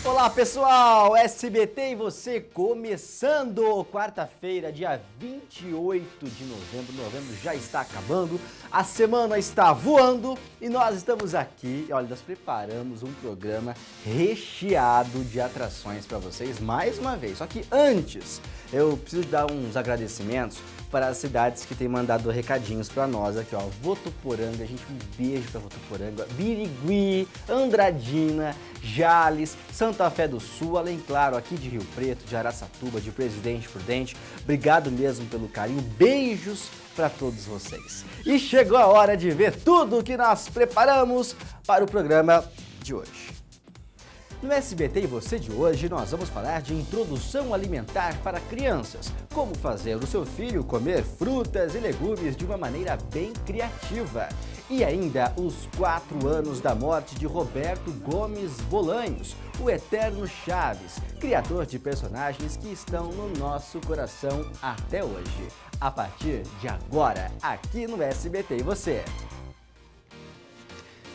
Olá pessoal, SBT e você começando quarta-feira, dia 28 de novembro. Novembro já está acabando, a semana está voando e nós estamos aqui. Olha, nós preparamos um programa recheado de atrações para vocês mais uma vez. Só que antes, eu preciso dar uns agradecimentos para as cidades que têm mandado recadinhos para nós aqui, ó. Votuporanga, gente, um beijo para Votuporanga, Birigui, Andradina, Jales, Santa Fé do Sul, além, claro, aqui de Rio Preto, de Araçatuba, de Presidente Prudente. Obrigado mesmo pelo carinho, beijos para todos vocês. E chegou a hora de ver tudo o que nós preparamos para o programa de hoje. No SBT e você de hoje, nós vamos falar de introdução alimentar para crianças. Como fazer o seu filho comer frutas e legumes de uma maneira bem criativa. E ainda os 4 anos da morte de Roberto Gomes Bolanhos, o eterno Chaves, criador de personagens que estão no nosso coração até hoje. A partir de agora, aqui no SBT e você.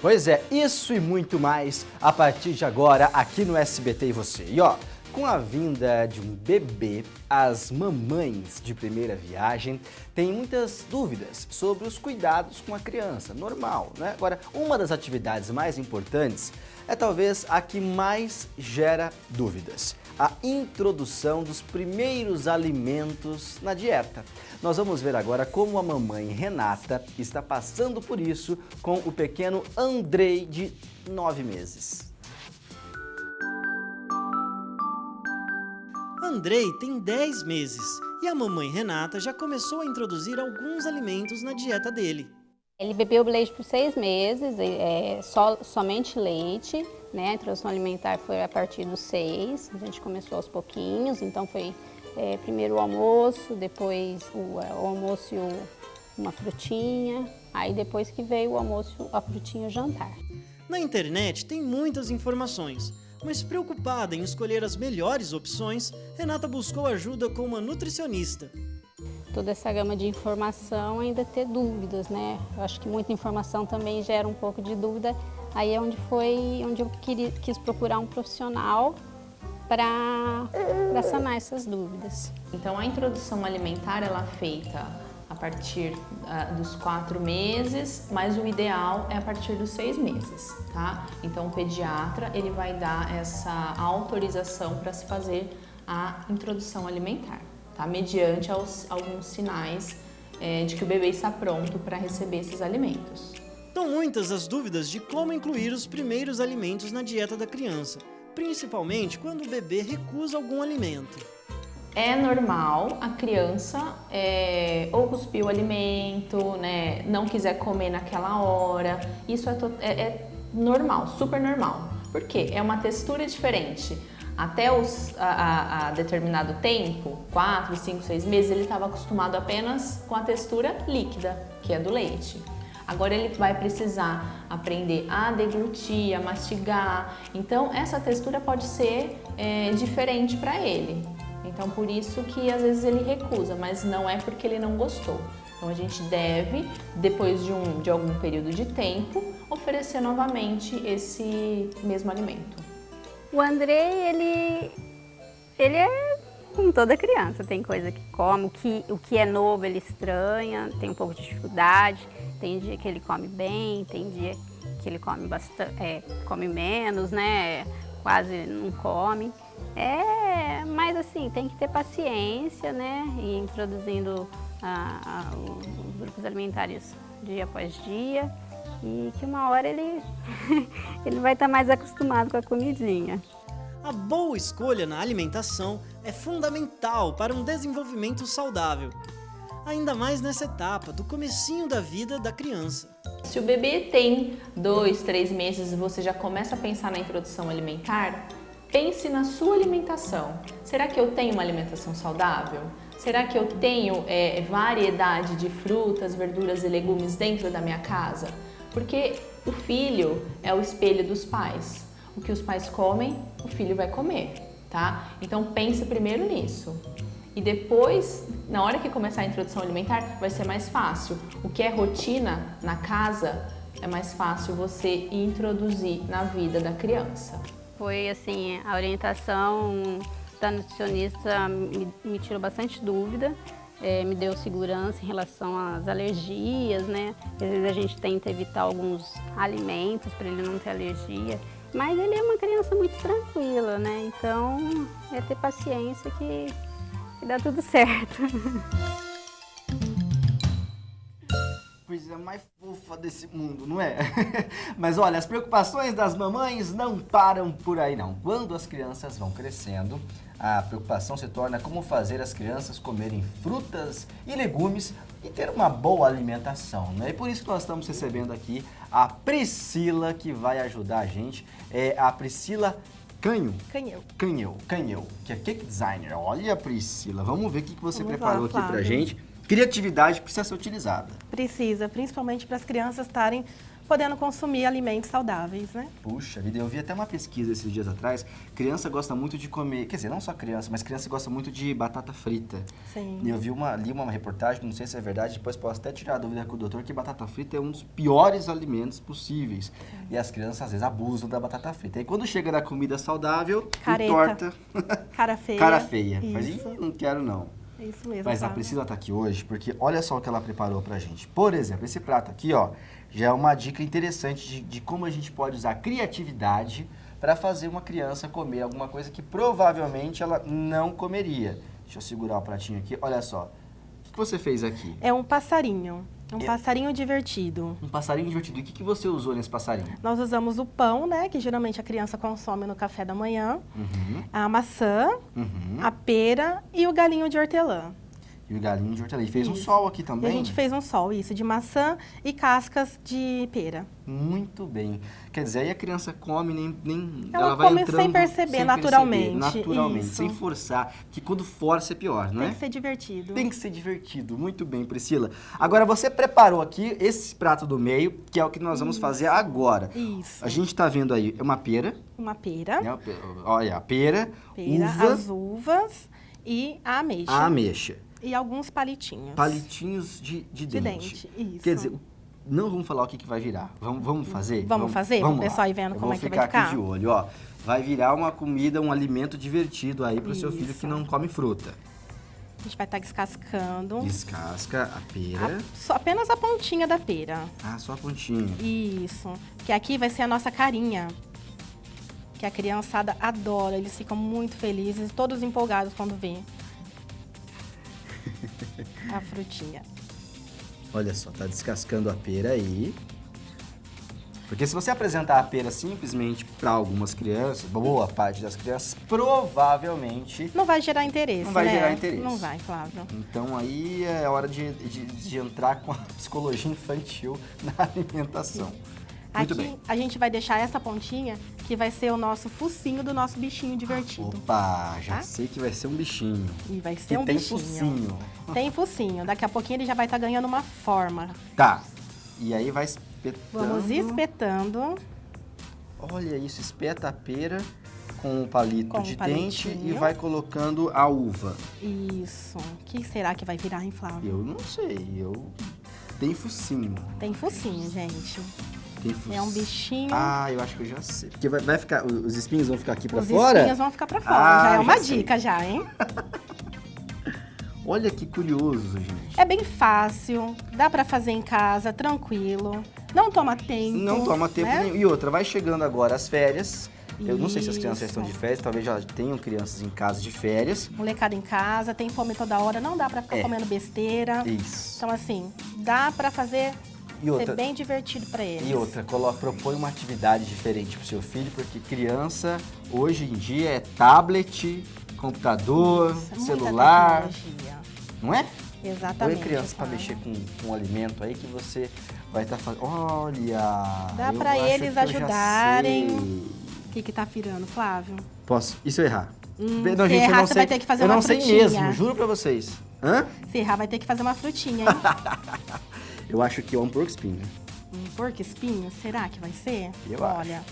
Pois é, isso e muito mais a partir de agora aqui no SBT e você. E ó, com a vinda de um bebê, as mamães de primeira viagem têm muitas dúvidas sobre os cuidados com a criança, normal, né? Agora, uma das atividades mais importantes é talvez a que mais gera dúvidas: a introdução dos primeiros alimentos na dieta. Nós vamos ver agora como a mamãe Renata está passando por isso com o pequeno Andrei de 9 meses. Andrei tem 10 meses e a mamãe Renata já começou a introduzir alguns alimentos na dieta dele. Ele bebeu leite por 6 meses, somente leite, né? A introdução alimentar foi a partir dos 6, a gente começou aos pouquinhos, então foi primeiro o almoço, depois o almoço e uma frutinha, aí depois que veio o almoço, a frutinha e o jantar. Na internet tem muitas informações, mas preocupada em escolher as melhores opções, Renata buscou ajuda com uma nutricionista. Toda essa gama de informação ainda ter dúvidas, né? Eu acho que muita informação também gera um pouco de dúvida. Aí é onde eu quis procurar um profissional para sanar essas dúvidas. Então a introdução alimentar ela é feita a partir dos 4 meses, mas o ideal é a partir dos 6 meses, tá? Então o pediatra ele vai dar essa autorização para se fazer a introdução alimentar. Tá? Mediante alguns sinais de que o bebê está pronto para receber esses alimentos. São muitas as dúvidas de como incluir os primeiros alimentos na dieta da criança, principalmente quando o bebê recusa algum alimento. É normal a criança ou cuspir o alimento, né, não quiser comer naquela hora. Isso é normal, super normal. Por quê? É uma textura diferente. Até a determinado tempo, 4, 5, 6 meses, ele estava acostumado apenas com a textura líquida, que é do leite. Agora ele vai precisar aprender a deglutir, a mastigar. Então essa textura pode ser diferente para ele. Então por isso que às vezes ele recusa, mas não é porque ele não gostou. Então a gente deve, depois de algum período de tempo, oferecer novamente esse mesmo alimento. O Andrei, ele é como toda criança, tem coisa que come, o que é novo ele estranha, tem um pouco de dificuldade, tem dia que ele come bem, tem dia que ele come come menos, né? Quase não come. Mas assim, tem que ter paciência, né? E introduzindo os grupos alimentares dia após dia. E que uma hora ele vai estar mais acostumado com a comidinha. A boa escolha na alimentação é fundamental para um desenvolvimento saudável. Ainda mais nessa etapa do comecinho da vida da criança. Se o bebê tem 2, 3 meses e você já começa a pensar na introdução alimentar, pense na sua alimentação. Será que eu tenho uma alimentação saudável? Será que eu tenho variedade de frutas, verduras e legumes dentro da minha casa? Porque o filho é o espelho dos pais. O que os pais comem, o filho vai comer, tá? Então pense primeiro nisso. E depois, na hora que começar a introdução alimentar, vai ser mais fácil. O que é rotina na casa, é mais fácil você introduzir na vida da criança. Foi assim, a orientação da nutricionista me tirou bastante dúvida, me deu segurança em relação às alergias, né? Às vezes a gente tenta evitar alguns alimentos para ele não ter alergia, mas ele é uma criança muito tranquila, né? Então é ter paciência que dá tudo certo. Coisa mais fofa desse mundo, não é? Mas olha, as preocupações das mamães não param por aí não. Quando as crianças vão crescendo, a preocupação se torna como fazer as crianças comerem frutas e legumes e ter uma boa alimentação, né? E por isso que nós estamos recebendo aqui a Priscila, que vai ajudar a gente. É a Priscila Canheu, que é cake designer. Olha, Priscila, vamos ver o que você preparou aqui pra gente. Criatividade precisa ser utilizada. Precisa, principalmente para as crianças estarem podendo consumir alimentos saudáveis, né? Puxa vida, eu vi até uma pesquisa esses dias atrás. Criança gosta muito de comer, quer dizer, não só criança, mas criança gosta muito de batata frita. Sim. E eu li uma reportagem, não sei se é verdade, depois posso até tirar a dúvida com o doutor, que batata frita é um dos piores alimentos possíveis. Sim. E as crianças às vezes abusam da batata frita. E quando chega na comida saudável, entorta. Cara feia. Cara feia. Isso. Mas não quero não. É isso mesmo. Mas a Priscila tá aqui hoje porque olha só o que ela preparou pra gente. Por exemplo, esse prato aqui, ó, já é uma dica interessante de como a gente pode usar a criatividade para fazer uma criança comer alguma coisa que provavelmente ela não comeria. Deixa eu segurar o pratinho aqui. Olha só. O que você fez aqui? É um passarinho. Um passarinho divertido. Um passarinho divertido. E o que você usou nesse passarinho? Nós usamos o pão, né? Que geralmente a criança consome no café da manhã. A maçã, a pera e o galinho de hortelã. E o galinho de hortelã. E fez um sol aqui também? E a gente fez um sol, isso, de maçã e cascas de pera. Muito bem. Quer dizer, aí a criança come, Ela vai come entrando sem perceber, naturalmente. Naturalmente, Isso. sem forçar. Que quando força é pior, não é? Tem que ser divertido. Tem que ser divertido. Muito bem, Priscila. Agora, você preparou aqui esse prato do meio, que é o que nós vamos fazer agora. Isso. A gente está vendo aí uma pera. Uma pera. Né? Olha, a pera, as uvas e a ameixa. A ameixa. E alguns palitinhos. Palitinhos de dente. Isso. Quer dizer, não vamos falar o que vai virar. Vamos fazer? Vamos fazer? Para o pessoal ir vendo como é que vai ficar? Vou ficar aqui de olho, ó. Vai virar uma comida, um alimento divertido aí pro seu filho que não come fruta. A gente vai estar descascando. Descasca a pera. Apenas a pontinha da pera. Ah, só a pontinha. Isso. Que aqui vai ser a nossa carinha. Que a criançada adora. Eles ficam muito felizes, todos empolgados quando vê a frutinha. Olha só, tá descascando a pera aí. Porque se você apresentar a pera simplesmente para algumas crianças, boa parte das crianças, provavelmente... Não vai gerar interesse, Não vai gerar interesse. Não vai, Flávio. Então aí é hora de entrar com a psicologia infantil na alimentação. Muito aqui bem. A gente vai deixar essa pontinha, que vai ser o nosso focinho do nosso bichinho divertido. Opa, já sei que vai ser um bichinho. E vai ser que tem bichinho. Focinho. Tem focinho. Daqui a pouquinho ele já vai estar ganhando uma forma. Tá. E aí vai espetando. Vamos espetando. Olha isso, espeta a pera com o palito de dente e palitinho. vai colocando a uva. Isso. O que será que vai virar, hein, Flávio? Eu não sei, tem focinho. Tem focinho, gente. Tem focinho. É um bichinho. Ah, eu acho que eu já sei. Porque vai ficar, os espinhos vão ficar aqui pra fora? Os espinhos vão ficar pra fora. Ah, já é uma já sei. dica, já, hein? Olha que curioso, gente. É bem fácil, dá pra fazer em casa, tranquilo. Não toma tempo. Não toma tempo né? nenhum. E outra, vai chegando agora as férias. Eu não sei se as crianças já Isso. estão de férias, talvez já tenham crianças em casa de férias. Molecada em casa, tem fome toda hora, não dá pra ficar comendo besteira. Isso. Então, assim, dá pra fazer E outra, ser bem divertido pra eles. E outra, propõe uma atividade diferente pro seu filho, porque criança, hoje em dia, é tablet, computador, Muita celular, tecnologia. não é? Exatamente. Põe criança para Flávio. mexer com um alimento aí que você vai estar fazendo. Olha! Dá eu pra acho eles que eu já ajudarem. sei. O que tá virando, Flávio? Posso? E se eu errar? Se gente, eu errar, não você sei, vai ter que fazer eu uma não frutinha. sei mesmo, juro pra vocês. Hã? Se errar, vai ter que fazer uma frutinha, hein? Eu acho que é um porco espinho. Um porco espinho? Será que vai ser? Eu Olha,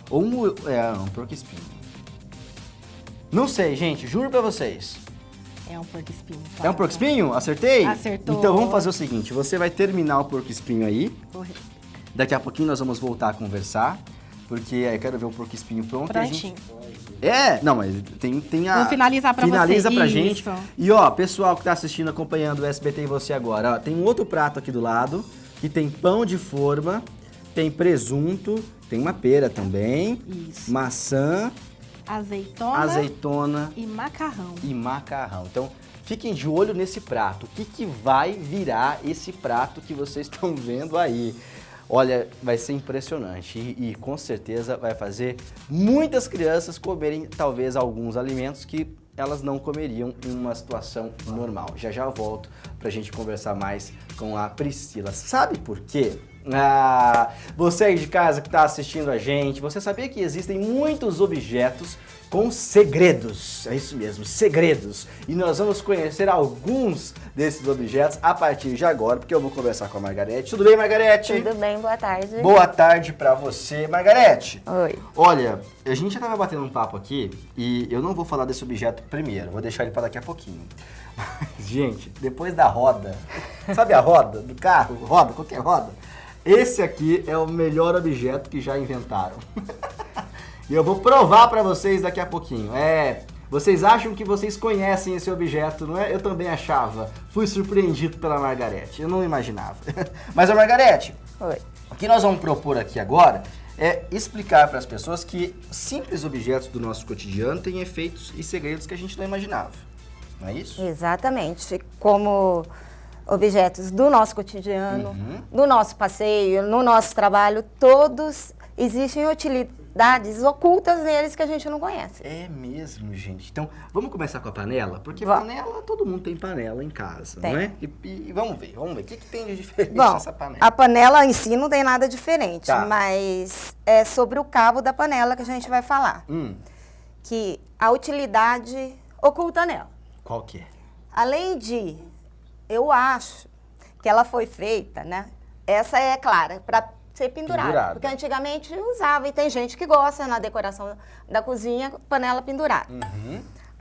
Ou um porco espinho. Não sei, gente, juro pra vocês. é um porco espinho. É um porco espinho? Acertei? Acertou. Então vamos fazer o seguinte, você vai terminar o porco espinho aí. Correto. Daqui a pouquinho nós vamos voltar a conversar. porque aí eu quero ver o porco espinho pronto. Prontinho. Não, mas tem a... Vou finalizar pra Finaliza você. pra gente. Isso. E ó, pessoal que tá assistindo, acompanhando o SBT e você agora, ó, tem um outro prato aqui do lado, que tem pão de forma, tem presunto, tem uma pera também, Isso. maçã, Azeitona e macarrão. Então, fiquem de olho nesse prato. O que vai virar esse prato que vocês estão vendo aí? Olha, vai ser impressionante e com certeza vai fazer muitas crianças comerem talvez alguns alimentos que elas não comeriam em uma situação normal. Já já eu volto pra gente conversar mais com a Priscila. Sabe por quê? Você aí de casa que está assistindo a gente, você sabia que existem muitos objetos com segredos? É isso mesmo, segredos. E nós vamos conhecer alguns desses objetos a partir de agora, porque eu vou conversar com a Margarete. Tudo bem, Margarete? Tudo bem, boa tarde. Boa tarde pra você, Margarete. Oi. Olha, a gente já tava batendo um papo aqui e eu não vou falar desse objeto primeiro, vou deixar ele para daqui a pouquinho. Mas, gente, depois da roda, sabe a roda do carro? Roda, qualquer roda. Esse aqui é o melhor objeto que já inventaram. E eu vou provar pra vocês daqui a pouquinho. Vocês acham que vocês conhecem esse objeto, não é? Eu também achava. Fui surpreendido pela Margarete, eu não imaginava. Mas, a Margarete, Oi. o que nós vamos propor aqui agora é explicar para as pessoas que simples objetos do nosso cotidiano têm efeitos e segredos que a gente não imaginava. Não é isso? Exatamente. Como objetos do nosso cotidiano, do nosso passeio, no nosso trabalho, todos existem utilidades ocultas neles que a gente não conhece. É mesmo, gente. Então, vamos começar com a panela? Porque Vamos. panela, todo mundo tem panela em casa, Tem. não é? E vamos ver. O que tem de diferente Bom, nessa panela? a panela em si não tem nada diferente, Tá. mas é sobre o cabo da panela que a gente vai falar. Que a utilidade oculta nela. Qual que é? Além de, eu acho que ela foi feita, né? Essa é clara, para ser pendurada. Porque antigamente usava, e tem gente que gosta na decoração da cozinha, panela pendurada.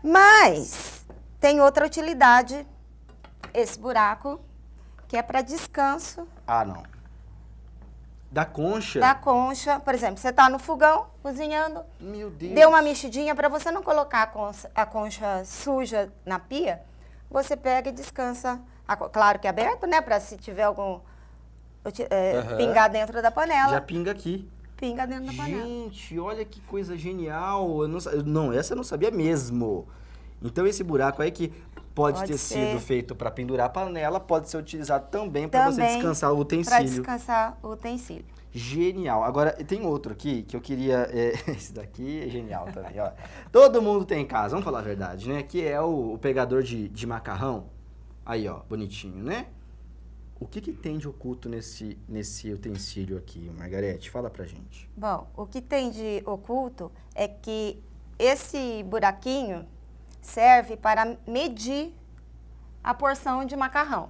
Mas tem outra utilidade, esse buraco, que é para descanso Ah, não. Da concha? da concha. Por exemplo, você está no fogão, cozinhando, Meu Deus. deu uma mexidinha para você não colocar a concha suja na pia, você pega e descansa. Claro que é aberto, né? Para se tiver algum pingar dentro da panela. Já pinga aqui. Pinga dentro da panela. Gente, olha que coisa genial. Essa eu não sabia mesmo. Então esse buraco aí que pode ter sido feito para pendurar a panela, pode ser utilizado também para você descansar o Para utensílio. descansar o utensílio. Genial. Agora, tem outro aqui que eu queria... esse daqui é genial também, ó. Todo mundo tem em casa, vamos falar a verdade, né? Que é o pegador de macarrão. Aí, ó, bonitinho, né? O que tem de oculto nesse utensílio aqui, Margarete? Fala pra gente. Bom, o que tem de oculto é que esse buraquinho serve para medir a porção de macarrão.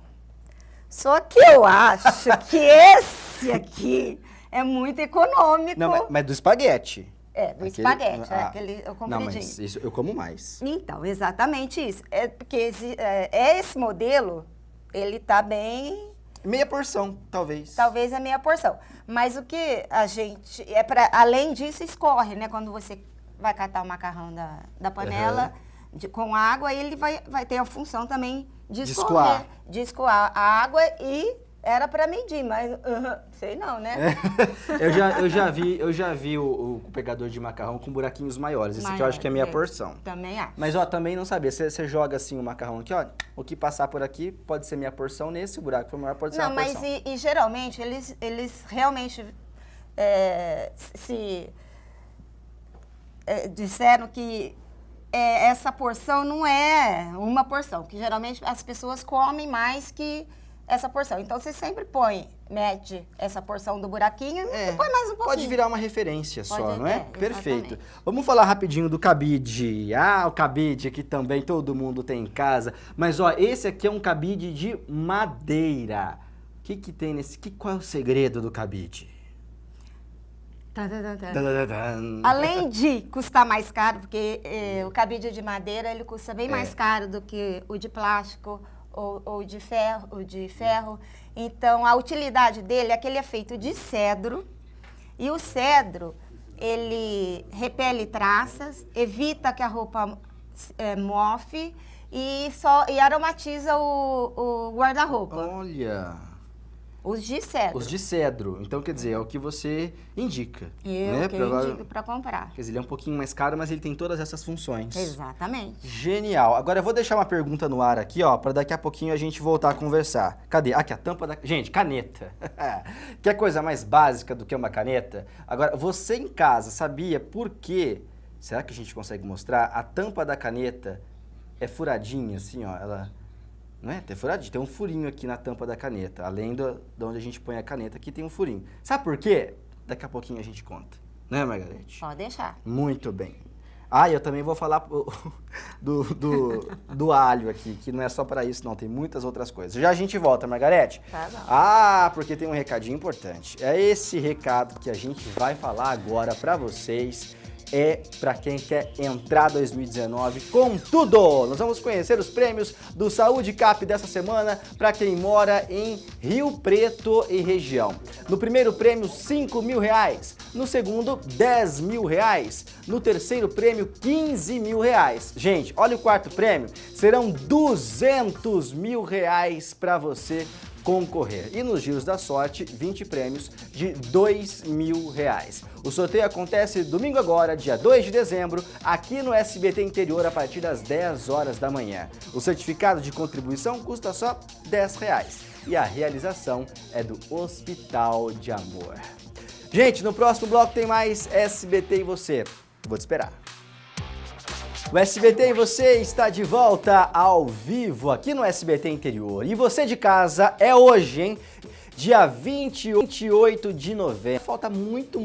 Só que eu acho que esse aqui é muito econômico. Não, mas do espaguete. Do espaguete, aquele compridinho. Não, mas isso eu como mais. Então, exatamente isso. É porque esse modelo, ele tá bem... Meia porção, talvez. Talvez é meia porção. Mas o que a gente... além disso, escorre, né? Quando você vai catar o macarrão da panela com água, ele vai ter a função também de escorrer. De escoar a água e era para medir, mas sei não, né? Eu já vi o pegador de macarrão com buraquinhos maiores. Esse aqui eu acho que é meia porção. Também acho. Mas, ó, também não sabia. Você joga assim o macarrão aqui, ó. O que passar por aqui pode ser meia porção. Nesse buraco for maior, pode ser uma porção. Não, mas e geralmente eles realmente disseram que essa porção não é uma porção, que geralmente as pessoas comem mais que essa porção. Então, você sempre mede essa porção do buraquinho e põe mais um pouquinho. Pode virar uma referência só, não é? Perfeito. Exatamente. Vamos falar rapidinho do cabide. O cabide aqui também todo mundo tem em casa. Mas, ó, esse aqui é um cabide de madeira. O que tem nesse... Qual é o segredo do cabide? Além de custar mais caro, porque o cabide de madeira ele custa bem mais caro do que o de plástico ou de ferro. Então, a utilidade dele é que ele é feito de cedro. E o cedro, ele repele traças, evita que a roupa mofe e aromatiza o guarda-roupa. Olha! Os de cedro. Os de cedro. Então, quer dizer, é o que você indica. Eu indico para comprar. Quer dizer, ele é um pouquinho mais caro, mas ele tem todas essas funções. Exatamente. Genial. Agora eu vou deixar uma pergunta no ar aqui, ó, para daqui a pouquinho a gente voltar a conversar. Cadê? Aqui, a tampa da... Gente, caneta. Quer coisa mais básica do que uma caneta? Agora, você em casa sabia por quê? Será que a gente consegue mostrar? A tampa da caneta é furadinha, assim, ó, ela... Não é? Tem furadinho, tem um furinho aqui na tampa da caneta. Além de onde a gente põe a caneta, aqui tem um furinho. Sabe por quê? Daqui a pouquinho a gente conta. Né, Margarete? Pode deixar. Muito bem. Ah, e eu também vou falar do alho aqui, que não é só para isso, não. Tem muitas outras coisas. Já a gente volta, Margarete? Tá bom. Ah, porque tem um recadinho importante. É esse recado que a gente vai falar agora para vocês. É para quem quer entrar 2019 com tudo. Nós vamos conhecer os prêmios do Saúde Cap dessa semana para quem mora em Rio Preto e região. No primeiro prêmio, R$5.000. No segundo, R$10.000. No terceiro prêmio, R$15.000. Gente, olha o quarto prêmio. Serão R$200.000 para você concorrer. E nos giros da sorte, 20 prêmios de R$2.000. O sorteio acontece domingo agora, dia 2 de dezembro, aqui no SBT Interior, a partir das 10 horas da manhã. O certificado de contribuição custa só R$10 e a realização é do Hospital de Amor. Gente, no próximo bloco tem mais SBT e você. Vou te esperar. O SBT e você está de volta ao vivo aqui no SBT Interior. E você de casa, é hoje, hein? Dia 28 de novembro. Falta muito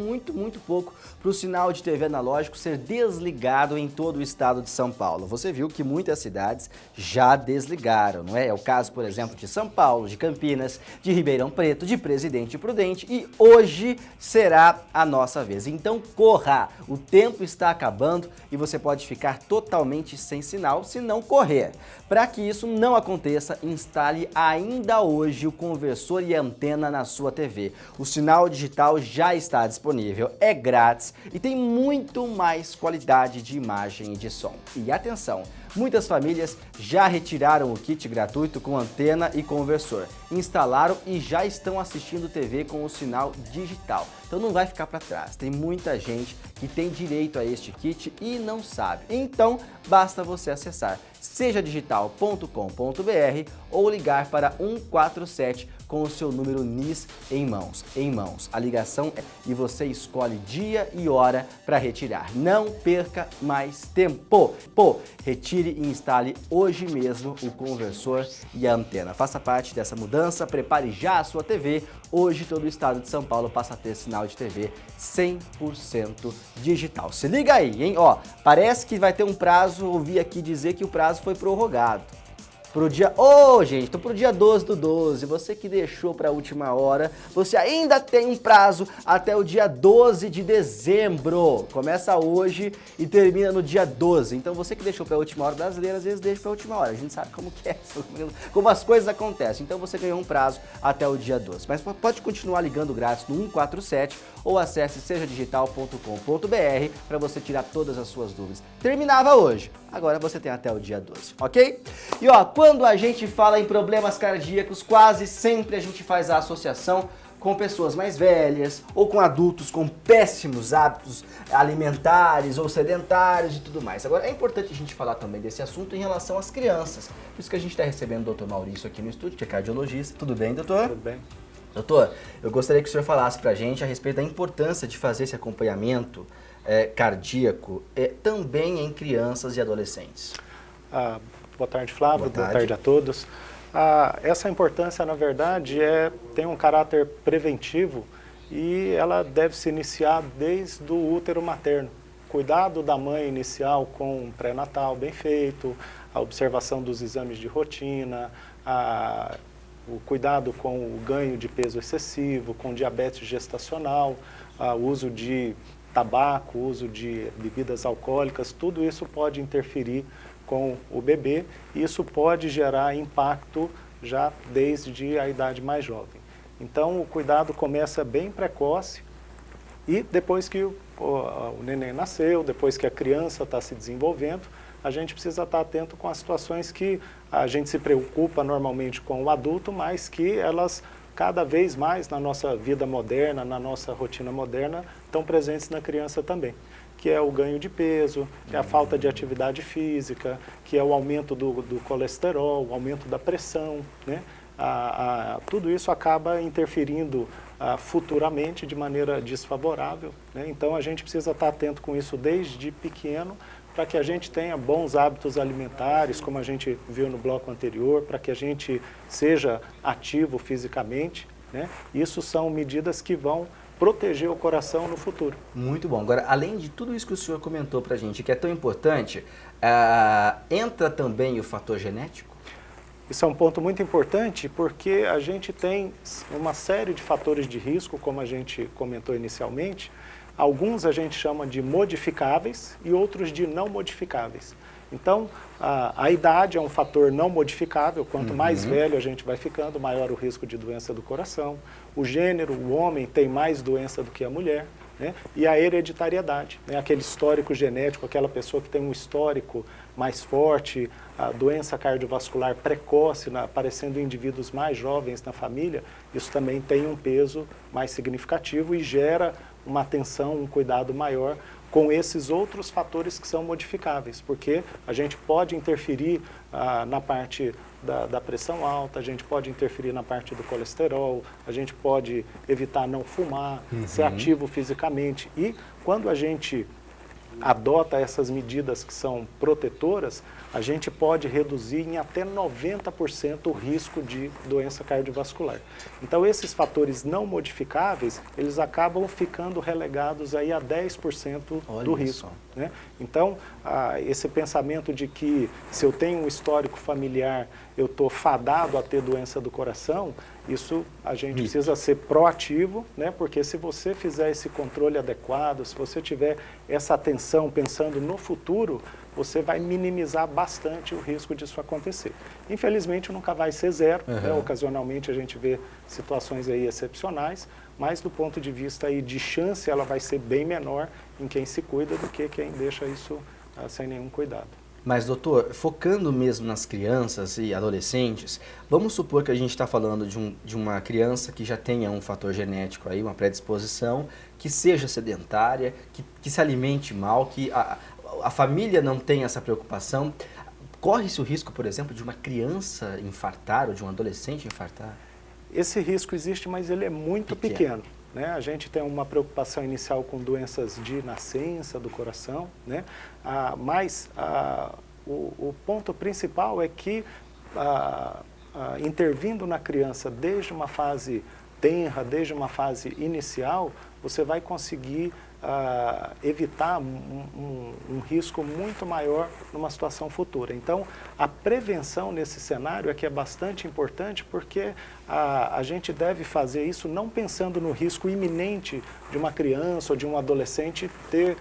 pouco para o sinal de TV analógico ser desligado em todo o estado de São Paulo. Você viu que muitas cidades já desligaram, não é? É o caso, por exemplo, de São Paulo, de Campinas, de Ribeirão Preto, de Presidente Prudente e hoje será a nossa vez. Então corra, o tempo está acabando e você pode ficar totalmente sem sinal se não correr. Para que isso não aconteça, instale ainda hoje o conversor e a antena na sua TV. O sinal digital já está disponível, é grátis e tem muito mais qualidade de imagem e de som. E atenção, muitas famílias já retiraram o kit gratuito com antena e conversor, instalaram e já estão assistindo TV com o sinal digital. Então não vai ficar para trás, tem muita gente que tem direito a este kit e não sabe. Então basta você acessar sejadigital.com.br ou ligar para 147 com o seu número NIS em mãos. A ligação é e você escolhe dia e hora para retirar. Não perca mais tempo. Retire e instale hoje mesmo o conversor e a antena. Faça parte dessa mudança, prepare já a sua TV. Hoje todo o estado de São Paulo passa a ter sinal de TV 100% digital. Se liga aí, hein? Ó, parece que vai ter um prazo, ouvi aqui dizer que o prazo foi prorrogado. Pro dia... gente, tô pro dia 12 do 12, você que deixou pra última hora, você ainda tem um prazo até o dia 12 de dezembro. Começa hoje e termina no dia 12. Então você que deixou pra última hora, brasileiro às vezes deixa pra última hora. A gente sabe como que é, como as coisas acontecem. Então você ganhou um prazo até o dia 12. Mas pode continuar ligando grátis no 147 ou acesse sejadigital.com.br para você tirar todas as suas dúvidas. Terminava hoje, agora você tem até o dia 12, ok? E ó, quando a gente fala em problemas cardíacos, quase sempre a gente faz a associação com pessoas mais velhas ou com adultos com péssimos hábitos alimentares ou sedentários e tudo mais. Agora, é importante a gente falar também desse assunto em relação às crianças. Por isso que a gente está recebendo o Dr. Maurício aqui no estúdio, que é cardiologista. Tudo bem, doutor? Tudo bem. Doutor, eu gostaria que o senhor falasse pra gente a respeito da importância de fazer esse acompanhamento cardíaco também em crianças e adolescentes. Boa tarde, Flávio. Boa tarde a todos. Essa importância, na verdade, tem um caráter preventivo e ela deve se iniciar desde o útero materno. Cuidado da mãe inicial com um pré-natal bem feito, a observação dos exames de rotina, o cuidado com o ganho de peso excessivo, com diabetes gestacional, o uso de tabaco, o uso de bebidas alcoólicas, tudo isso pode interferir com o bebê e isso pode gerar impacto já desde a idade mais jovem. Então o cuidado começa bem precoce e depois que o neném nasceu, depois que a criança está se desenvolvendo, a gente precisa estar atento com as situações que a gente se preocupa normalmente com o adulto, mas que elas cada vez mais na nossa vida moderna, na nossa rotina moderna, estão presentes na criança também, que é o ganho de peso, que é a falta de atividade física, que é o aumento do colesterol, o aumento da pressão, né? Tudo isso acaba interferindo futuramente de maneira desfavorável, né? Então a gente precisa estar atento com isso desde pequeno, para que a gente tenha bons hábitos alimentares, como a gente viu no bloco anterior, para que a gente seja ativo fisicamente, né? Isso são medidas que vão proteger o coração no futuro. Muito bom. Agora, além de tudo isso que o senhor comentou para a gente, que é tão importante, entra também o fator genético? Isso é um ponto muito importante porque a gente tem uma série de fatores de risco, como a gente comentou inicialmente. Alguns a gente chama de modificáveis e outros de não modificáveis. Então, a idade é um fator não modificável. Quanto mais velho a gente vai ficando, maior o risco de doença do coração. O gênero, o homem, tem mais doença do que a mulher, né? E a hereditariedade, né? Aquele histórico genético, aquela pessoa que tem um histórico mais forte, a doença cardiovascular precoce, aparecendo em indivíduos mais jovens na família, isso também tem um peso mais significativo e gera uma atenção, um cuidado maior com esses outros fatores que são modificáveis, porque a gente pode interferir na parte da pressão alta, a gente pode interferir na parte do colesterol, a gente pode evitar não fumar, ser ativo fisicamente. E quando a gente adota essas medidas que são protetoras, a gente pode reduzir em até 90% o risco de doença cardiovascular. Então, esses fatores não modificáveis, eles acabam ficando relegados aí a 10% do risco, né? Então, esse pensamento de que se eu tenho um histórico familiar, eu estou fadado a ter doença do coração, isso a gente precisa ser proativo, né? Porque se você fizer esse controle adequado, se você tiver essa atenção pensando no futuro, você vai minimizar bastante o risco disso acontecer. Infelizmente nunca vai ser zero, né? Ocasionalmente a gente vê situações aí excepcionais, mas do ponto de vista aí de chance ela vai ser bem menor em quem se cuida do que quem deixa isso sem nenhum cuidado. Mas, doutor, focando mesmo nas crianças e adolescentes, vamos supor que a gente está falando de uma criança que já tenha um fator genético aí, uma predisposição, que seja sedentária, que se alimente mal, que a família não tenha essa preocupação. Corre-se o risco, por exemplo, de uma criança infartar ou de um adolescente infartar? Esse risco existe, mas ele é muito pequeno. Né? A gente tem uma preocupação inicial com doenças de nascença do coração, né? Mas o ponto principal é que, intervindo na criança desde uma fase tenra, desde uma fase inicial, você vai conseguir evitar um risco muito maior numa situação futura. Então, a prevenção nesse cenário é que é bastante importante porque a gente deve fazer isso não pensando no risco iminente de uma criança ou de um adolescente ter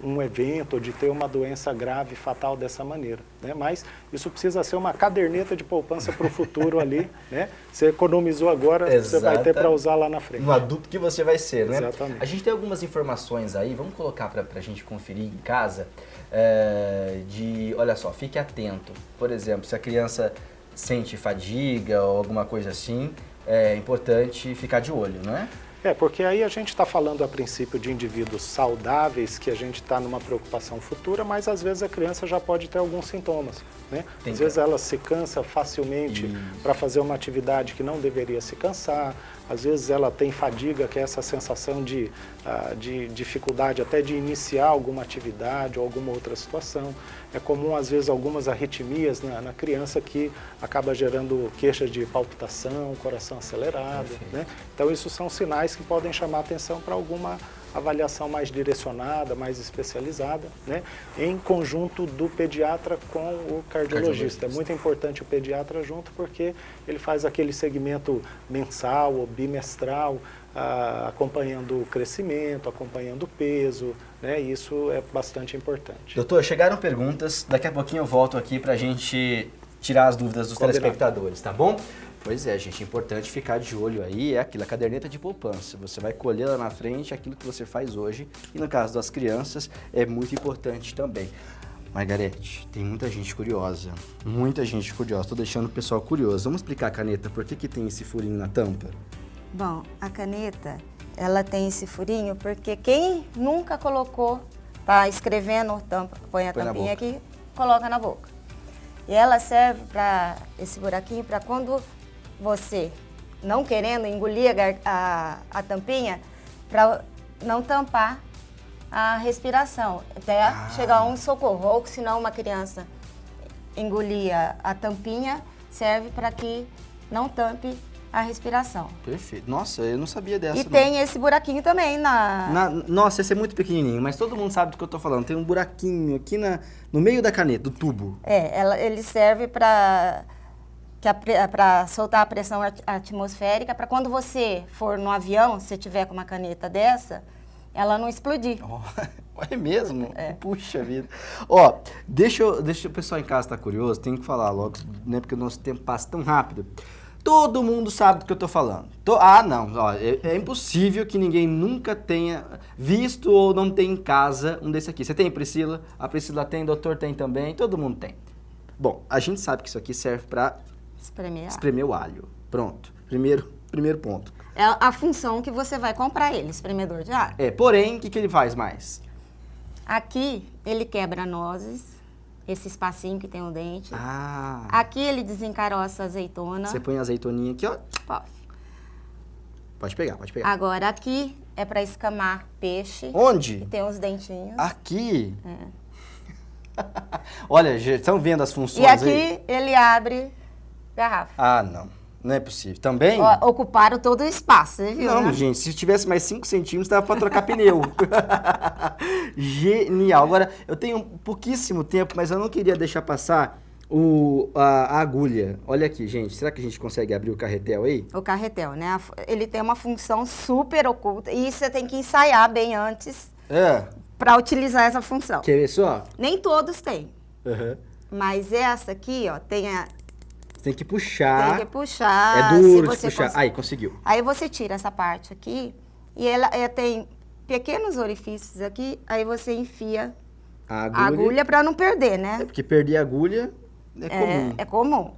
um evento ou de ter uma doença grave, fatal dessa maneira, né? Mas isso precisa ser uma caderneta de poupança para o futuro ali, né? Você economizou agora, você vai ter para usar lá na frente. No adulto que você vai ser, né? Exatamente. A gente tem algumas informações aí, vamos colocar para a gente conferir em casa, olha só, fique atento. Por exemplo, se a criança sente fadiga ou alguma coisa assim, é importante ficar de olho, não é? Porque aí a gente está falando a princípio de indivíduos saudáveis, que a gente está numa preocupação futura, mas às vezes a criança já pode ter alguns sintomas, né? Às vezes ela se cansa facilmente para fazer uma atividade que não deveria se cansar, às vezes ela tem fadiga, que é essa sensação de dificuldade até de iniciar alguma atividade ou alguma outra situação. É comum, às vezes, algumas arritmias na criança que acaba gerando queixas de palpitação, coração acelerado, né? Então, isso são sinais que podem chamar a atenção para alguma avaliação mais direcionada, mais especializada, né? Em conjunto do pediatra com o cardiologista. É muito importante o pediatra junto porque ele faz aquele segmento mensal ou bimestral, acompanhando o crescimento, acompanhando o peso, né? Isso é bastante importante. Doutor, chegaram perguntas, daqui a pouquinho eu volto aqui para a gente tirar as dúvidas dos telespectadores, tá bom? Pois é, gente, é importante ficar de olho aí, é aquilo, a caderneta de poupança. Você vai colher lá na frente aquilo que você faz hoje e no caso das crianças é muito importante também. Margarete, tem muita gente curiosa, tô deixando o pessoal curioso. Vamos explicar a caneta, por que tem esse furinho na tampa? Bom, a caneta, ela tem esse furinho porque quem nunca colocou, tá escrevendo, põe a tampinha aqui, coloca na boca. E ela serve para esse buraquinho, para quando você, não querendo engolir a tampinha, para não tampar a respiração, até chegar um socorro. Ou se não uma criança engolir a tampinha, serve para que não tampe a respiração. Perfeito. Nossa, eu não sabia dessa. E tem esse buraquinho também Nossa, esse é muito pequenininho, mas todo mundo sabe do que eu tô falando. Tem um buraquinho aqui no meio da caneta, do tubo. Ele serve para soltar a pressão atmosférica, para quando você for no avião, se tiver com uma caneta dessa, ela não explodir. É mesmo? Puxa vida. Ó, deixa o pessoal em casa estar curioso, tem que falar logo, né, porque o nosso tempo passa tão rápido. Todo mundo sabe do que eu tô falando. Não, ó, é impossível que ninguém nunca tenha visto ou não tenha em casa um desse aqui. Você tem, Priscila? A Priscila tem, o doutor tem também, todo mundo tem. Bom, a gente sabe que isso aqui serve para espremer o alho. Pronto, primeiro ponto. É a função que você vai comprar ele, espremedor de alho. Porém, o que ele faz mais? Aqui, ele quebra nozes, esse espacinho que tem o dente. Ah. Aqui ele desencaroça a azeitona. Você põe a azeitoninha aqui, ó. Pode pegar. Agora, aqui é para escamar peixe. Onde? Que tem os dentinhos. Aqui? Olha, gente, estão vendo as funções aí? E aqui aí? Ele abre garrafa. Não é possível. Também? Ocuparam todo o espaço, você viu? Não, né? Gente, se tivesse mais 5 centímetros, dava pra trocar pneu. Genial. Agora, eu tenho pouquíssimo tempo, mas eu não queria deixar passar a agulha. Olha aqui, gente. Será que a gente consegue abrir o carretel aí? O carretel, né? Ele tem uma função super oculta e você tem que ensaiar bem antes para utilizar essa função. Quer ver só? Nem todos têm. Uhum. Mas essa aqui, ó, tem que puxar. Tem que puxar. É duro de puxar. Aí, conseguiu. Aí você tira essa parte aqui e ela tem pequenos orifícios aqui, aí você enfia a agulha para não perder, né? Porque perder a agulha é comum. É comum.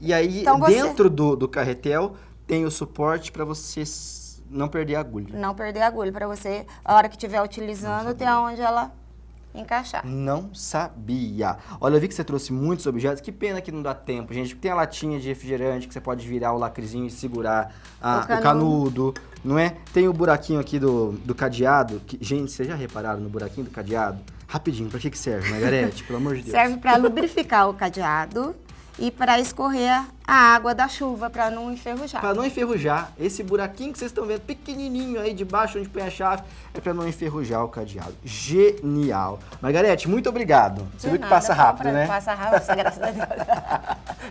E aí, então dentro do carretel, tem o suporte para você não perder a agulha. Não perder a agulha, para você, a hora que estiver utilizando, ter onde ela encaixar. Não sabia. Olha, eu vi que você trouxe muitos objetos. Que pena que não dá tempo, gente. Tem a latinha de refrigerante que você pode virar o lacrezinho e segurar o canudo, não é? Tem o buraquinho aqui do cadeado. Gente, vocês já repararam no buraquinho do cadeado? Rapidinho, pra que serve, Margarete? Pelo amor de Deus. Serve para lubrificar o cadeado e para escorrer a água da chuva, para não enferrujar. Para não enferrujar, esse buraquinho que vocês estão vendo, pequenininho aí debaixo onde põe a chave, é para não enferrujar o cadeado. Genial. Margarete, muito obrigado. Você viu que passa rápido, né? Passa rápido, graças a Deus.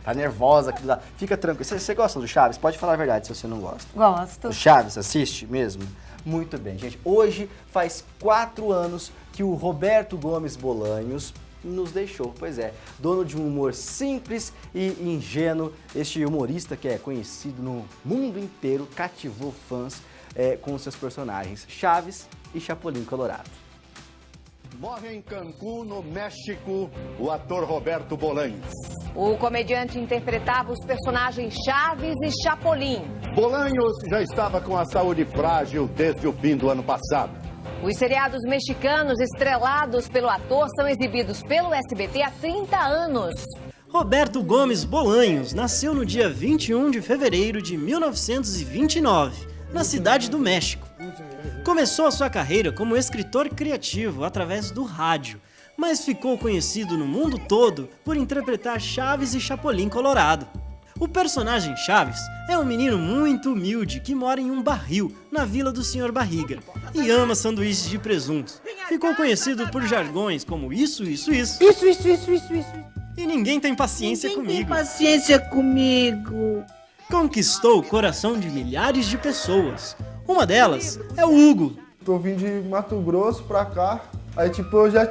Tá nervosa aqui do lado. Fica tranquilo. Você gosta do Chaves? Pode falar a verdade se você não gosta. Gosto. O Chaves, assiste mesmo? Muito bem, gente. Hoje faz 4 anos que o Roberto Gomes Bolanhos nos deixou. Pois é, dono de um humor simples e ingênuo, este humorista que é conhecido no mundo inteiro, cativou fãs com seus personagens Chaves e Chapolin Colorado. Morre em Cancún, no México, o ator Roberto Bolanhos. O comediante interpretava os personagens Chaves e Chapolin. Bolanhos já estava com a saúde frágil desde o fim do ano passado. Os seriados mexicanos estrelados pelo ator são exibidos pelo SBT há 30 anos. Roberto Gomes Bolanhos nasceu no dia 21 de fevereiro de 1929, na cidade do México. Começou a sua carreira como escritor criativo através do rádio, mas ficou conhecido no mundo todo por interpretar Chaves e Chapolin Colorado. O personagem Chaves é um menino muito humilde que mora em um barril na Vila do Sr. Barriga e ama sanduíches de presunto. Ficou conhecido por jargões como isso. E ninguém tem paciência comigo. Conquistou o coração de milhares de pessoas. Uma delas é o Hugo. Eu vim de Mato Grosso pra cá, aí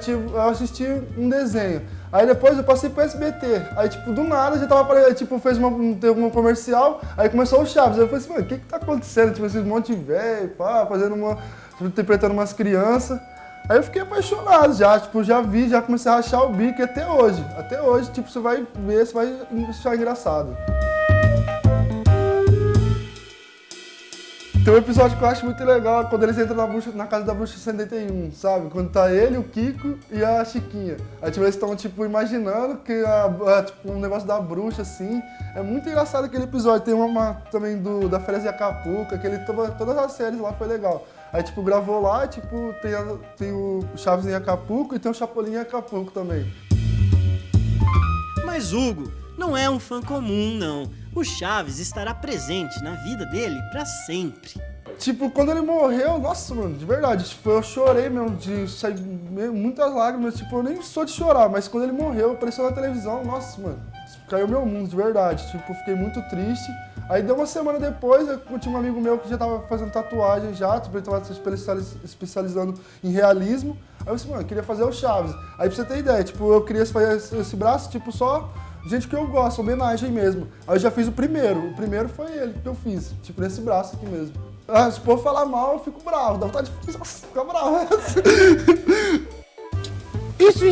eu assisti um desenho. Aí depois eu passei pro SBT. Aí, tipo, do nada, já tava, tipo, teve um comercial, aí começou o Chaves. Aí eu falei assim, mano, o que tá acontecendo? Tipo, esses monte de velho, pá, interpretando umas crianças. Aí eu fiquei apaixonado já, tipo, já comecei a rachar o bico e até hoje, tipo, você vai ver, você vai achar engraçado. Tem um episódio que eu acho muito legal, quando eles entram na casa da Bruxa 71, sabe? Quando tá ele, o Kiko e a Chiquinha. Aí tipo, eles estão tipo, imaginando que tipo, um negócio da bruxa, assim. É muito engraçado aquele episódio. Tem uma também da Férias de Acapulco, todas as séries lá foi legal. Aí tipo, gravou lá, tipo, tem o Chaves em Acapulco e tem o Chapolin em Acapulco também. Mas Hugo não é um fã comum, não. O Chaves estará presente na vida dele pra sempre. Tipo, quando ele morreu, nossa, mano, de verdade, tipo, eu chorei mesmo, de sair muitas lágrimas, tipo, eu nem sou de chorar, mas quando ele morreu, apareceu na televisão, nossa, mano, caiu meu mundo, de verdade, tipo, eu fiquei muito triste. Aí deu uma semana depois, eu tinha um amigo meu que já tava fazendo tatuagem já, tipo, ele tava se especializando em realismo. Aí eu disse, mano, eu queria fazer o Chaves. Aí pra você ter ideia, tipo, eu queria fazer esse braço, tipo, só gente que eu gosto, homenagem mesmo. Aí eu já fiz o primeiro foi ele que eu fiz, tipo, nesse braço aqui mesmo. Ah, se o povo falar mal, eu fico bravo, dá vontade de ficar bravo. Isso.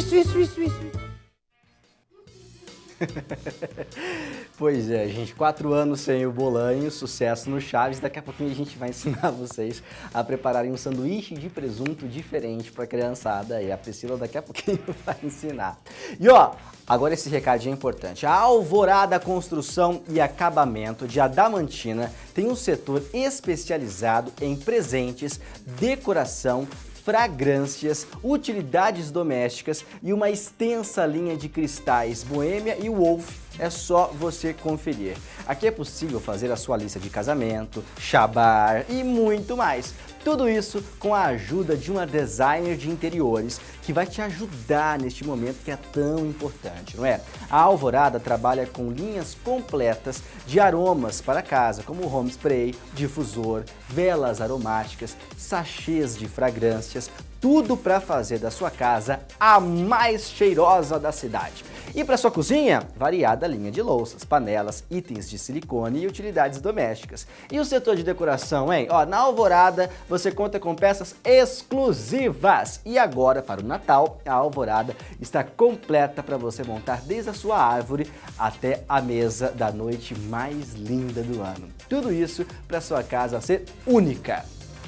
Pois é, gente, 4 anos sem o Bolanho, sucesso no Chaves. Daqui a pouquinho a gente vai ensinar vocês a prepararem um sanduíche de presunto diferente pra criançada. E a Priscila daqui a pouquinho vai ensinar. E ó, agora esse recadinho é importante. A Alvorada Construção e Acabamento de Adamantina tem um setor especializado em presentes, decoração, fragrâncias, utilidades domésticas e uma extensa linha de cristais Boêmia e Wolf. É só você conferir. Aqui é possível fazer a sua lista de casamento, chabar e muito mais. Tudo isso com a ajuda de uma designer de interiores que vai te ajudar neste momento que é tão importante, não é? A Alvorada trabalha com linhas completas de aromas para casa, como home spray, difusor, velas aromáticas, sachês de fragrâncias, tudo para fazer da sua casa a mais cheirosa da cidade. E para sua cozinha, variada linha de louças, panelas, itens de silicone e utilidades domésticas. E o setor de decoração, hein? Ó, na Alvorada você conta com peças exclusivas. E agora, para o Natal, a Alvorada está completa para você montar desde a sua árvore até a mesa da noite mais linda do ano. Tudo isso para sua casa ser única,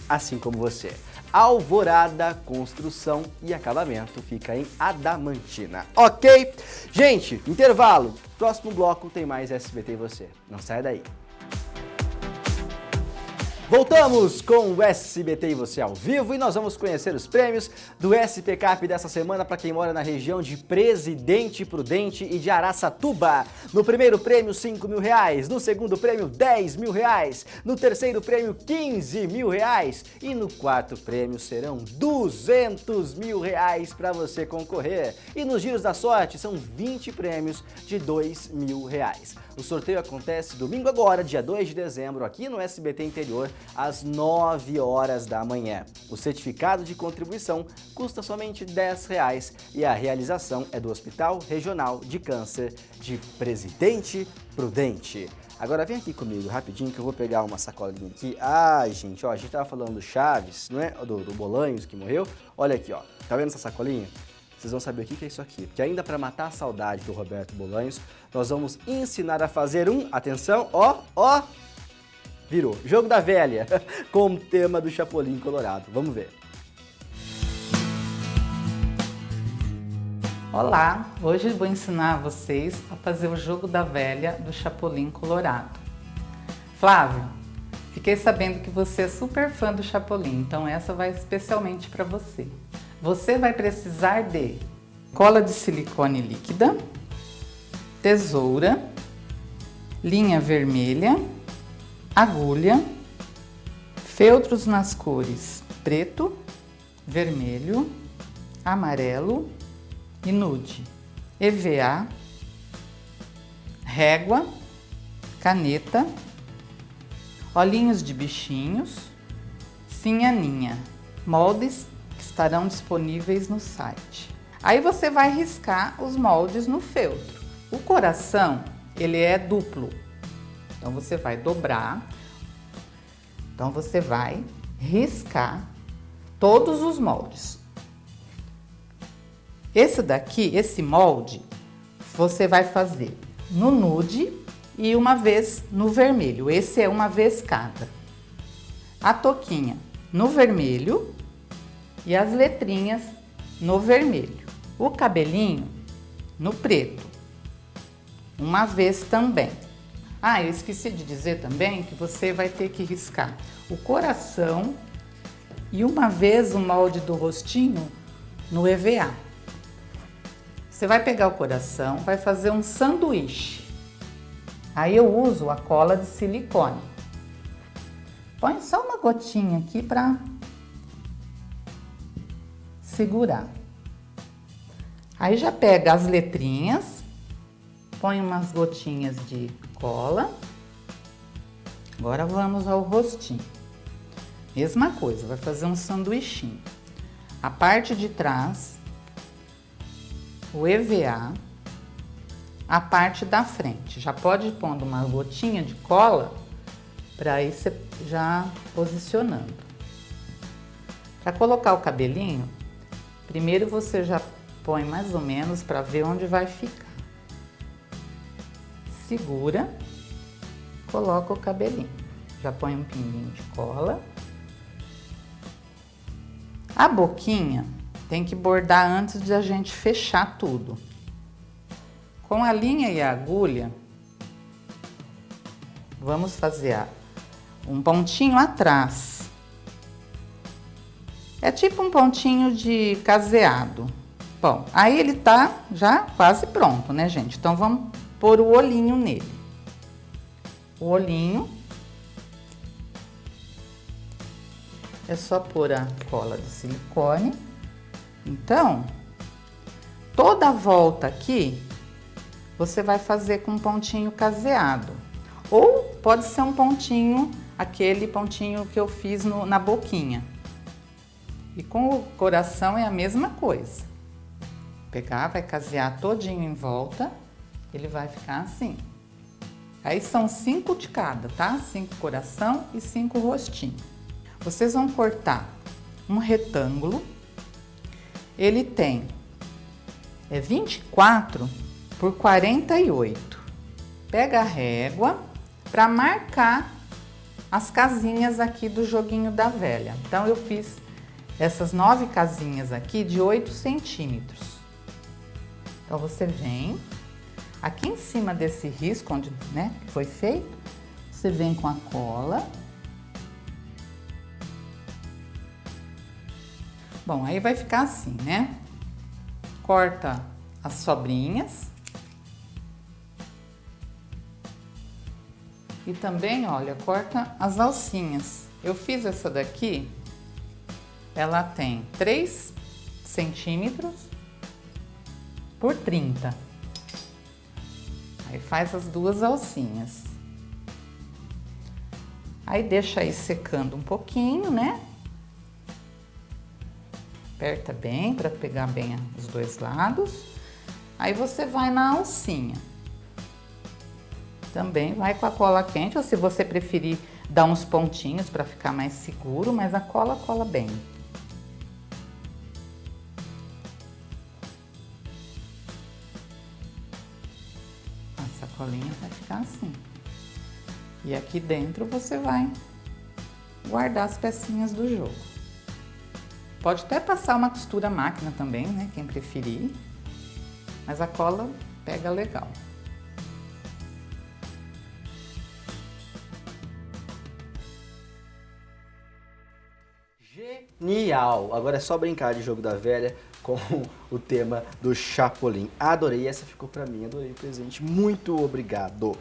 assim como você. Alvorada Construção e Acabamento fica em Adamantina, ok? Gente, intervalo. Próximo bloco tem mais SBT e você. Não sai daí. Voltamos com o SBT e você ao vivo e nós vamos conhecer os prêmios do SPCap dessa semana para quem mora na região de Presidente Prudente e de Araçatuba. No primeiro prêmio, R$5.000, no segundo prêmio, R$10.000, no terceiro prêmio, R$15.000 e no quarto prêmio serão R$200.000 para você concorrer. E nos giros da sorte são 20 prêmios de R$2.000. O sorteio acontece domingo agora, dia 2 de dezembro, aqui no SBT Interior, às 9 horas da manhã. O certificado de contribuição custa somente R$10 e a realização é do Hospital Regional de Câncer de Presidente Prudente. Agora vem aqui comigo rapidinho que eu vou pegar uma sacolinha aqui. Ai, gente, ó, a gente tava falando do Chaves, não é? Do Bolanhos que morreu. Olha aqui, ó. Tá vendo essa sacolinha? Vocês vão saber o que é isso aqui, porque ainda para matar a saudade do Roberto Bolanhos, nós vamos ensinar a fazer atenção, ó, virou, Jogo da Velha, com o tema do Chapolin Colorado. Vamos ver. Olá, hoje eu vou ensinar vocês a fazer o Jogo da Velha do Chapolin Colorado. Flávio, fiquei sabendo que você é super fã do Chapolin, então essa vai especialmente para você. Você vai precisar de cola de silicone líquida, tesoura, linha vermelha, agulha, feltros nas cores preto, vermelho, amarelo e nude, EVA, régua, caneta, olhinhos de bichinhos, sinhaninha, moldes que estarão disponíveis no site. Aí você vai riscar os moldes no feltro. O coração, ele é duplo. Então você vai dobrar. Então você vai riscar todos os moldes. Esse daqui, esse molde, você vai fazer no nude e uma vez no vermelho. Esse é uma vez cada. A touquinha no vermelho e as letrinhas no vermelho. O cabelinho no preto. Uma vez também. Ah, eu esqueci de dizer também que você vai ter que riscar o coração e uma vez o molde do rostinho no EVA. Você vai pegar o coração, vai fazer um sanduíche. Aí eu uso a cola de silicone. Põe só uma gotinha aqui para segurar. Aí já pega as letrinhas, põe umas gotinhas de cola. Agora vamos ao rostinho. Mesma coisa, vai fazer um sanduichinho. A parte de trás, o EVA, a parte da frente. Já pode ir pondo uma gotinha de cola para ir já posicionando. Para colocar o cabelinho, primeiro você já põe mais ou menos para ver onde vai ficar. Segura, coloca o cabelinho. Já põe um pinguinho de cola. A boquinha tem que bordar antes de a gente fechar tudo. Com a linha e a agulha, vamos fazer um pontinho atrás. É tipo um pontinho de caseado. Bom, aí ele tá já quase pronto, né, gente? Então vamos pôr o olhinho nele. O olhinho é só pôr a cola de silicone. Então, toda a volta aqui, você vai fazer com um pontinho caseado. Ou pode ser um pontinho, aquele pontinho que eu fiz na boquinha. E com o coração é a mesma coisa. Pegar, vai casear todinho em volta, ele vai ficar assim. Aí são 5 de cada, tá? 5 coração e 5 rostinho. Vocês vão cortar um retângulo. Ele tem 24 por 48. Pega a régua para marcar as casinhas aqui do joguinho da velha. Então eu fiz essas 9 casinhas aqui de 8 centímetros. Então você vem aqui em cima desse risco onde, né, foi feito, você vem com a cola. Bom, aí vai ficar assim, né? Corta as sobrinhas. E também, olha, corta as alcinhas. Eu fiz essa daqui, ela tem 3 centímetros por 30. Aí faz as 2 alcinhas. Aí deixa aí secando um pouquinho, né? Aperta bem para pegar bem os 2 lados. Aí você vai na alcinha. Também vai com a cola quente, ou se você preferir dar uns pontinhos para ficar mais seguro, mas a cola cola bem. A sacolinha vai ficar assim. E aqui dentro você vai guardar as pecinhas do jogo. Pode até passar uma costura máquina também, né? Quem preferir. Mas a cola pega legal. Genial! Agora é só brincar de jogo da velha com o tema do Chapolin. Adorei, essa ficou pra mim, adorei o presente. Muito obrigado.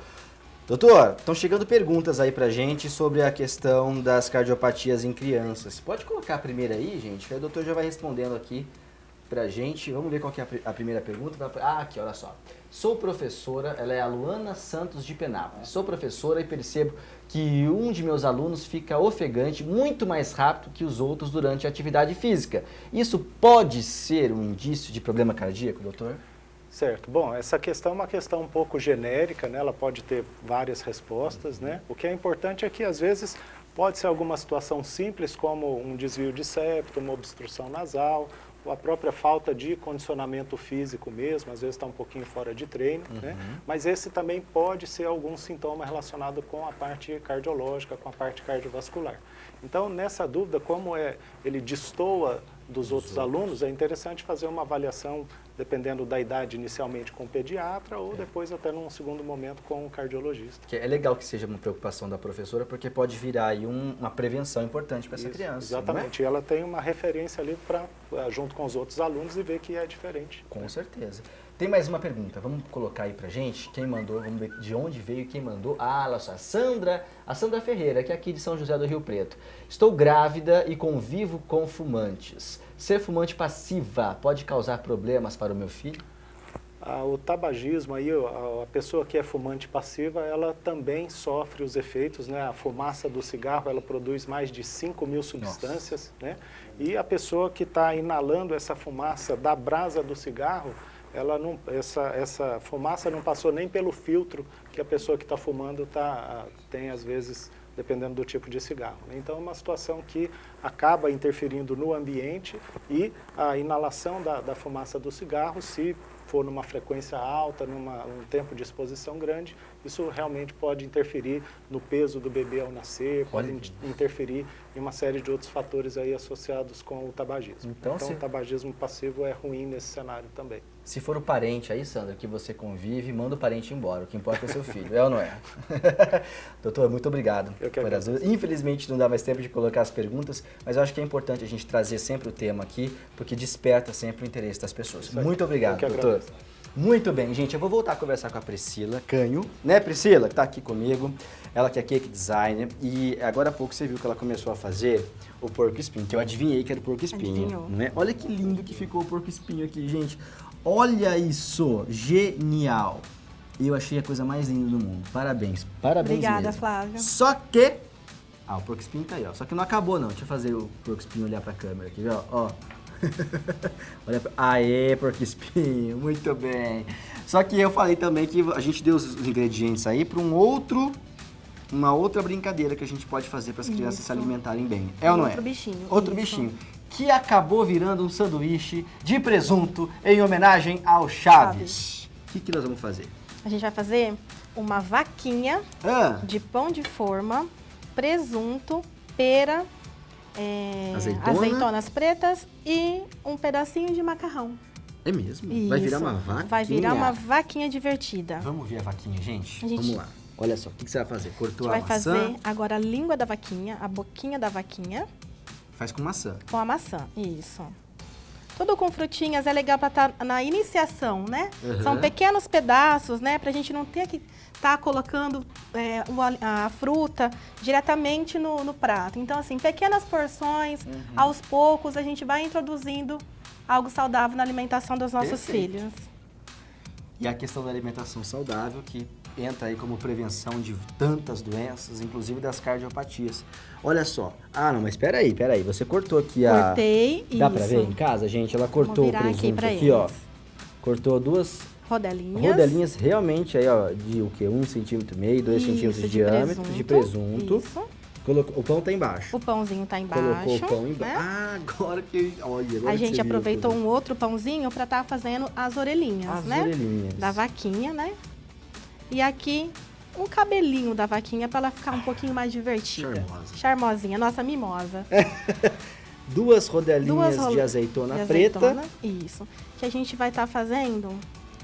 Doutor, estão chegando perguntas aí pra gente sobre a questão das cardiopatias em crianças. Pode colocar a primeira aí, gente, que aí o doutor já vai respondendo aqui pra gente. Vamos ver qual que é a primeira pergunta. Aqui, olha só. Sou professora, ela é a Luana Santos de Penápolis. Sou professora e percebo que um de meus alunos fica ofegante muito mais rápido que os outros durante a atividade física. Isso pode ser um indício de problema cardíaco, doutor? Certo. Bom, essa questão é uma questão um pouco genérica, né? Ela pode ter várias respostas, né? O que é importante é que, às vezes, pode ser alguma situação simples, como um desvio de septo, uma obstrução nasal, ou a própria falta de condicionamento físico mesmo, às vezes está um pouquinho fora de treino, né? Mas esse também pode ser algum sintoma relacionado com a parte cardiológica, com a parte cardiovascular. Então, nessa dúvida, como ele destoa dos outros alunos, é interessante fazer uma avaliação, dependendo da idade, inicialmente com o pediatra ou depois até num segundo momento com o cardiologista. Que é legal que seja uma preocupação da professora, porque pode virar aí uma prevenção importante para essa criança. Exatamente, e ela tem uma referência ali para, junto com os outros alunos, e ver que é diferente. Com certeza. Tem mais uma pergunta, vamos colocar aí pra gente, quem mandou, vamos ver de onde veio e quem mandou. Olha só, a Sandra Ferreira, que é aqui de São José do Rio Preto. Estou grávida e convivo com fumantes. Ser fumante passiva pode causar problemas para o meu filho? O tabagismo, aí, a pessoa que é fumante passiva, ela também sofre os efeitos, né? A fumaça do cigarro, ela produz mais de 5.000 substâncias, né? E a pessoa que está inalando essa fumaça da brasa do cigarro, essa fumaça não passou nem pelo filtro que a pessoa que está fumando tem, às vezes, dependendo do tipo de cigarro. Então, é uma situação que acaba interferindo no ambiente e a inalação da fumaça do cigarro, se for numa frequência alta, um tempo de exposição grande, isso realmente pode interferir no peso do bebê ao nascer, pode interferir em uma série de outros fatores aí associados com o tabagismo. Então o tabagismo passivo é ruim nesse cenário também. Se for o parente aí, Sandra, que você convive, manda o parente embora. O que importa é seu filho, é ou não é? Doutor, muito obrigado. Eu que por as dúvidas. Infelizmente não dá mais tempo de colocar as perguntas, mas eu acho que é importante a gente trazer sempre o tema aqui, porque desperta sempre o interesse das pessoas. Muito obrigado, doutor. Muito bem, gente, eu vou voltar a conversar com a Priscila Canho, né, Priscila, que está aqui comigo, ela que é cake designer, e agora há pouco você viu que ela começou a fazer o porco espinho, que eu adivinhei que era o porco espinho, né? Olha que lindo que ficou o porco espinho aqui, gente, olha isso, genial, eu achei a coisa mais linda do mundo, parabéns, parabéns. Obrigada, mesmo. Flávia. Só que, o porco espinho tá aí, ó, só que não acabou não, deixa eu fazer o porco espinho olhar pra câmera aqui, ó. Olha pra... Aê, porco espinho, muito bem. Só que eu falei também que a gente deu os ingredientes aí para uma outra brincadeira que a gente pode fazer para as crianças se alimentarem bem. É ou não é? Outro bichinho. Outro bichinho. Que acabou virando um sanduíche de presunto em homenagem ao Chaves. O que nós vamos fazer? A gente vai fazer uma vaquinha de pão de forma, presunto, pera, azeitonas pretas e um pedacinho de macarrão. É mesmo? Isso. Vai virar uma vaquinha? Vai virar uma vaquinha divertida. Vamos ver a vaquinha, gente? Vamos lá. Olha só, o que você vai fazer? Cortou a maçã? Vai fazer agora a língua da vaquinha, a boquinha da vaquinha. Faz com maçã. Com a maçã, isso. Tudo com frutinhas, é legal para estar na iniciação, né? São pequenos pedaços, né? Pra gente não ter que estar colocando a fruta diretamente no prato. Então, assim, pequenas porções, aos poucos, a gente vai introduzindo algo saudável na alimentação dos nossos filhos. E a questão da alimentação saudável, que entra aí como prevenção de tantas doenças, inclusive das cardiopatias. Olha só. Não, mas peraí. Você cortou aqui a... Cortei, Dá pra ver em casa, gente? Ela cortou o presunto aqui, ó. Cortou duas... Rodelinhas realmente aí, ó, de o quê? 1,5 centímetro, 2 centímetros de diâmetro de presunto. Isso. O pão tá embaixo. O pãozinho tá embaixo. Colocou o pão embaixo. Né? Agora que... Olha, a gente aproveitou um outro pãozinho pra estar fazendo as orelhinhas, né? As orelhinhas. Da vaquinha, né? E aqui, um cabelinho da vaquinha pra ela ficar um pouquinho mais divertida. Charmosinha, nossa mimosa. Duas rodelinhas de azeitona preta. Isso. Que a gente vai estar fazendo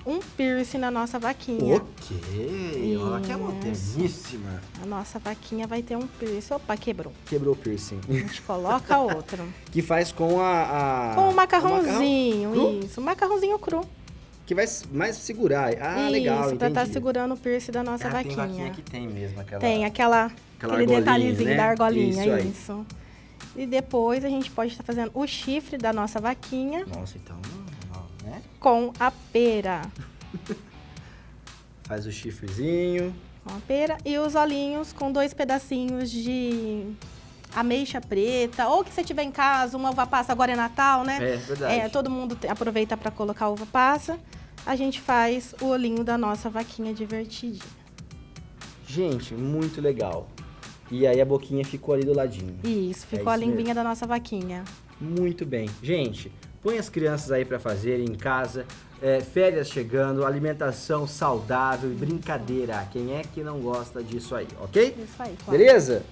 um piercing na nossa vaquinha. Ok. Olha que é moderníssima. A nossa vaquinha vai ter um piercing. Opa, quebrou. Quebrou o piercing. A gente coloca outro. Que faz com com o macarrãozinho, isso. O macarrãozinho cru. Que vai mais segurar. Legal, entendi. Isso, pra estar segurando o piercing da nossa vaquinha. Tem vaquinha que tem mesmo aquela... Tem aquele argolinha, detalhezinho, né? Da argolinha, isso aí. isso. E depois a gente pode estar fazendo o chifre da nossa vaquinha. Nossa, então, né? Com a pera. Faz o chifrezinho. Com a pera. E os olhinhos com 2 pedacinhos de ameixa preta. Ou que você tiver em casa, uma uva passa, agora é Natal, né? É, verdade. Todo mundo aproveita para colocar uva passa. A gente faz o olhinho da nossa vaquinha divertidinha. Gente, muito legal. E aí a boquinha ficou ali do ladinho. Isso, ficou a linguinha da nossa vaquinha. Muito bem. Gente, põe as crianças aí para fazerem em casa. Férias chegando, alimentação saudável e brincadeira. Quem é que não gosta disso aí, ok? Isso aí, claro. Beleza?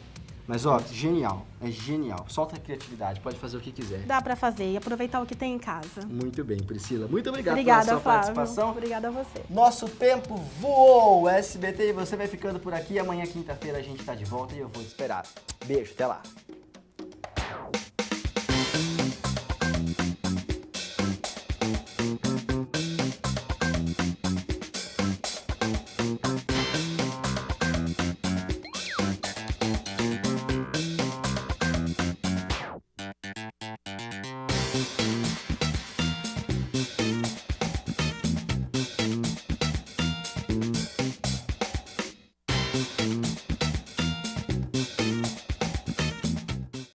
Mas ó, genial. É genial. Solta a criatividade, pode fazer o que quiser. Dá para fazer e aproveitar o que tem em casa. Muito bem, Priscila. Muito obrigado Obrigada, pela sua Flávio. participação. Obrigada a você. Nosso tempo voou. O SBT e você vai ficando por aqui. Amanhã, quinta-feira, a gente tá de volta e eu vou te esperar. Beijo, até lá.